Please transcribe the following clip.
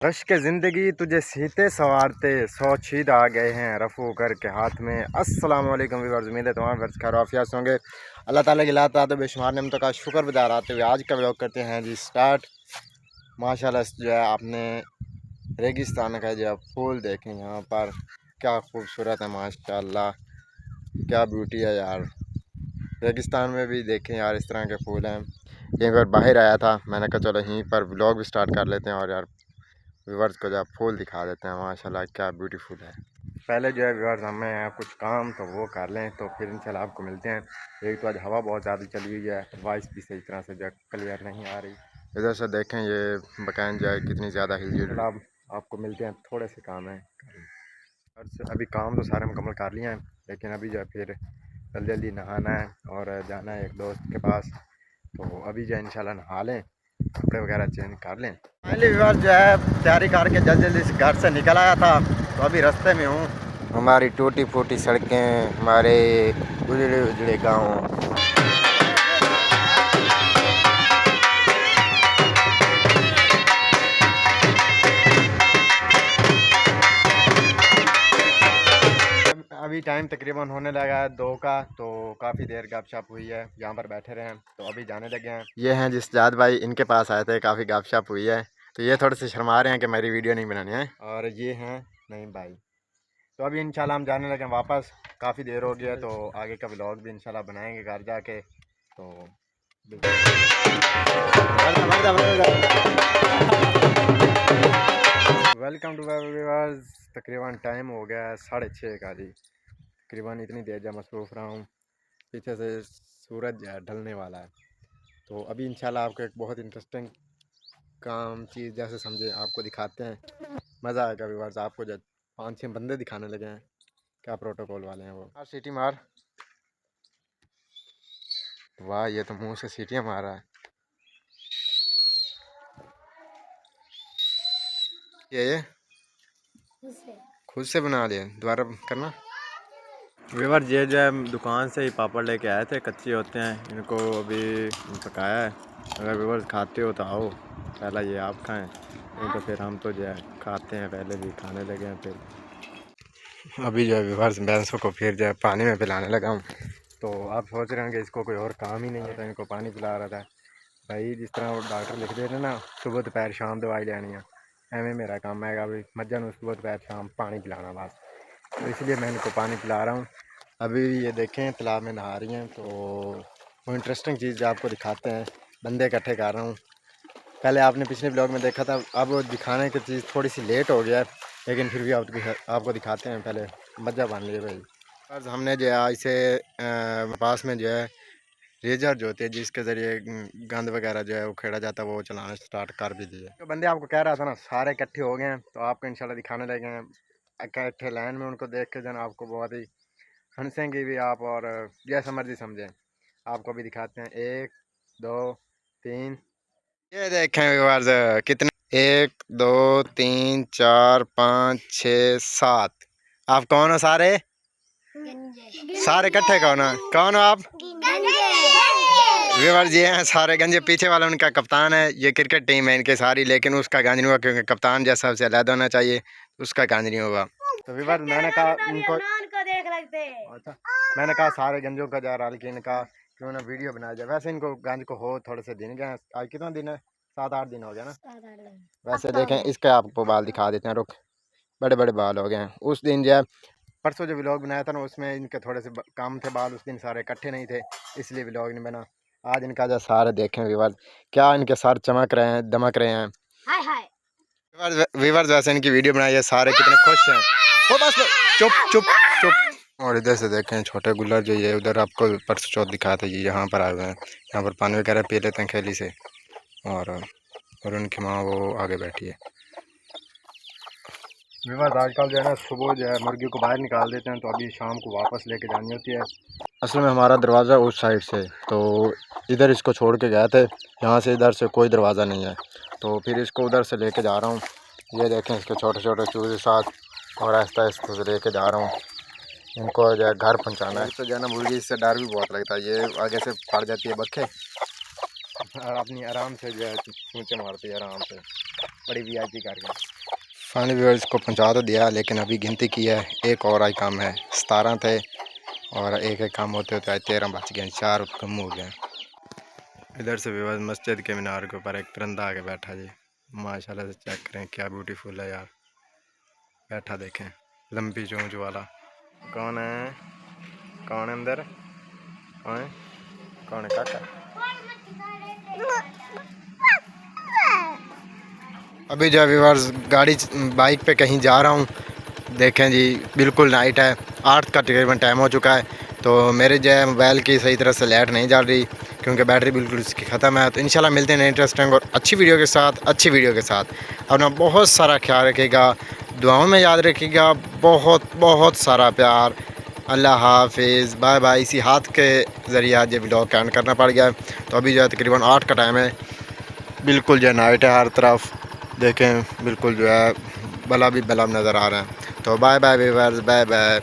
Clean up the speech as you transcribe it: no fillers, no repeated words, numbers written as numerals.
रश्क ज़िंदगी तुझे सीते सवारते 100 छीद आ गए हैं रफ़ू कर के हाथ में। अस्सलाम वालेकुम व्यूअर्स, उम्मीद है तमाम वर्ष खैर आफियत होंगे। अल्लाह ताला की लाता तो बेशुमार नेमतों का शुक्रगुज़ार आते हुए आज का व्लॉग करते हैं जी स्टार्ट। माशाल्लाह जो है आपने रेगिस्तान का जो फूल देखें यहाँ पर क्या खूबसूरत है माशाल्लाह, क्या ब्यूटी है यार। रेगिस्तान में भी देखें यार इस तरह के फूल हैं। एक बार बाहर आया था, मैंने कहा चलो यहीं पर व्लॉग भी स्टार्ट कर लेते हैं और यार व्यूअर्स को जब फूल दिखा देते हैं। माशाल्लाह क्या ब्यूटीफुल है। पहले जो है व्यूअर्स हमें कुछ काम तो वो कर लें तो फिर इंशाल्लाह आपको मिलते हैं। एक तो आज हवा बहुत ज़्यादा चली हुई है, वॉइस भी सही तरह से जो है क्लियर नहीं आ रही। इधर से देखें ये बकान जो है कितनी ज़्यादा हिल। अब आपको मिलते हैं, थोड़े से काम है। अभी काम तो सारे मुकम्मल कर लिए हैं, लेकिन अभी जो है फिर जल्दी जल्दी नहाना है और जाना है एक दोस्त के पास। तो अभी जो है इंशाल्लाह नहा लें, कपड़े वगैरह चेंज कर लें। फाइनली व्यूअर्स जो है तैयारी करके जल्दी जल्दी से घर से निकल आया था, तो अभी रास्ते में हूँ। हमारी टूटी फूटी सड़कें, हमारे उजड़े उजड़े गाँव। अभी टाइम तकरीबन होने लगा है 2 का, तो काफ़ी देर गपशप हुई है, यहाँ पर बैठे रहे हैं तो अभी जाने लगे हैं। ये हैं जिस जाद भाई, इनके पास आए थे, काफ़ी गपशप हुई है तो ये थोड़े से शर्मा रहे हैं कि मेरी वीडियो नहीं बनानी है। और ये हैं नईम भाई। तो अभी इंशाल्लाह हम जाने लगे वापस, काफ़ी देर हो गया तो आगे का व्लॉग भी इंशाल्लाह बनाएंगे घर जाके। तो वेलकम टू व्यूअर्स। तकरीबन टाइम हो गया है 6:30 का जी। तकरीबन इतनी देर जब मसरूफ़ रहा हूँ, पीछे से सूरज ढलने वाला है। तो अभी इंशाल्लाह आपको एक बहुत इंटरेस्टिंग काम चीज़ जैसे समझे आपको दिखाते हैं, मज़ा आएगा व्यूअर्स। आपको जब 5-6 बंदे दिखाने लगे हैं, क्या प्रोटोकॉल वाले हैं वो। सीटी मार, वाह ये तो मुंह से सीटियाँ मार रहा है। ये खुद से बना लिया, दोबारा करना। व्यूअर ये जो है दुकान से ही पापड़ लेके आए थे, कच्चे होते हैं, इनको अभी पकाया है। अगर व्यूअर खाते हो तो आओ, पहला ये आप खाएं, नहीं तो फिर हम तो जो है खाते हैं, पहले भी खाने लगे हैं। फिर अभी जो है व्यूअर्स भैंसों को फिर जो है पानी में पिलाने लगा हूँ। तो आप सोच रहे हैं कि इसको कोई और काम ही नहीं है, तो इनको पानी पिला रहा था। भाई जिस तरह वो डॉक्टर लिख दे रहे ना, सुबह दोपहर शाम दवाई लेनी है, एवं मेरा काम है अभी मज्जन सुबह दोपहर शाम पानी पिलाना बस। तो इसलिए मैं इनको पानी पिला रहा हूँ। अभी ये देखें तालाब में नहा रही हैं, तो वो इंटरेस्टिंग चीज़ आपको दिखाते हैं। बंदे इकट्ठे कर रहा हूँ, पहले आपने पिछले ब्लॉग में देखा था, अब वो दिखाने की चीज़ थोड़ी सी लेट हो गया है, लेकिन फिर भी आपको दिखाते हैं। पहले मज्जा बांध लिए भाई। बस हमने जो है इसे पास में जो है रेजर जो होती है जिसके ज़रिए गंद वगैरह जो है वो खेड़ा जाता है, वो चलाना स्टार्ट कर भी दिए। तो बंदे आपको कह रहा था ना, सारे इकट्ठे हो गए हैं, तो आपको इंशाल्लाह दिखाने लगे हैं इकट्ठे लाइन में। उनको देख के जो है आपको बहुत ही हंसेंगे भी आप, और जैसा मर्जी समझें। आपको भी दिखाते हैं, 1 2 3। ये देखें व्यूअर्स कितने, 1 2 3 4 5 6 7। आप कौन हो सारे? सारे इकट्ठे कौन हो? कौन हो आप? व्यूअर्स ये हैं सारे गंजे। पीछे वाला उनका कप्तान है, ये क्रिकेट टीम है इनके सारी, लेकिन उसका गंज नहीं हुआ क्योंकि कप्तान जैसा सबसे अलग होना चाहिए, उसका गंज नहीं होगा। तो व्यूअर्स मैंने कहा इनको, अच्छा मैंने कहा सारे गंजों का जा रहा, लेकिन इनका क्यों ना वीडियो बनाया जाए। वैसे इनको गंज को हो थोड़े से दिन गए, आज कितना दिन है, 7-8 दिन हो गया ना। वैसे देखें इसके आपको बाल दिखा देते हैं, रुक, बड़े बड़े बाल हो गए हैं। उस दिन जो परसों जो व्लॉग बनाया था ना, उसमें इनके थोड़े से काम थे बाल, उस दिन सारे इकट्ठे नहीं थे, इसलिए व्लॉग नहीं बना। आज इनका जो सारे देखें व्यूअर्स, क्या इनके सर चमक रहे हैं, दमक रहे हैं। हाय हाय व्यूअर्स, वैसे इनकी वीडियो बनाई है, सारे कितने खुश हैं। ओ बस चुप चुप चुप। और इधर से देखें छोटे गुल्लर जो ये उधर आपको परसों चौथ दिखाया था, ये यहाँ पर आए हुए हैं, यहाँ पर पानी वगैरह पी लेते हैं खेली से, और उनकी माँ वो आगे बैठी है। व्यूअर्स आजकल जो है ना, सुबह जो है मुर्गी को बाहर निकाल देते हैं, तो अभी शाम को वापस लेके जानी होती है। असल में हमारा दरवाज़ा उस साइड से, तो इधर इसको छोड़ के गए थे, यहाँ से इधर से कोई दरवाज़ा नहीं है, तो फिर इसको उधर से लेके जा रहा हूँ। ये देखें इसके छोटे छोटे चूजे साथ, और आहिस्ता आहिस्ता से लेके जा रहा हूँ। इनको जो है घर पहुँचाना है। तो जो है ना मुर्गी इससे डर भी बहुत लगता है, ये आगे से पड़ जाती है बखे, और अपनी आराम से जो है चूँचे मारती है आराम से। बड़ी वीआईपी कर गए। फाइनली व्यूअर्स को पहुंचा तो दिया, लेकिन अभी गिनती की है, एक और आई काम है। 17 थे और एक एक काम होते होते आज 13 बच गए, 4 कम हो गए। इधर से व्यूअर्स मस्जिद के मीनार के ऊपर एक परिंदा आके बैठा जी, माशाल्लाह से चेक करें क्या ब्यूटीफुल है यार। बैठा देखें, लंबी चोंच वाला। कौन है, कौन है अंदर, कौन है, कौन है काका? अभी जो व्यूअर्स गाड़ी बाइक पे कहीं जा रहा हूँ, देखें जी बिल्कुल नाइट है, 8 का तकरीबन टाइम हो चुका है। तो मेरे जो है मोबाइल की सही तरह से लाइट नहीं जल रही, क्योंकि बैटरी बिल्कुल इसकी ख़त्म है। तो इंशाल्लाह मिलते हैं इंटरेस्टिंग और अच्छी वीडियो के साथ, अच्छी वीडियो के साथ। अपना बहुत सारा ख्याल रखिएगा, दुआओं में याद रखिएगा, बहुत बहुत सारा प्यार। अल्लाह हाफिज़, बाय बाय। इसी हाथ के ज़रिए आज ये व्लॉग का एंड करना पड़ गया। तो अभी जो है तकरीबन 8 का टाइम है, बिल्कुल जो है नाइट है हर तरफ, देखें बिल्कुल जो है बला भी बला नज़र आ रहा है। तो bye bye viewers, bye bye.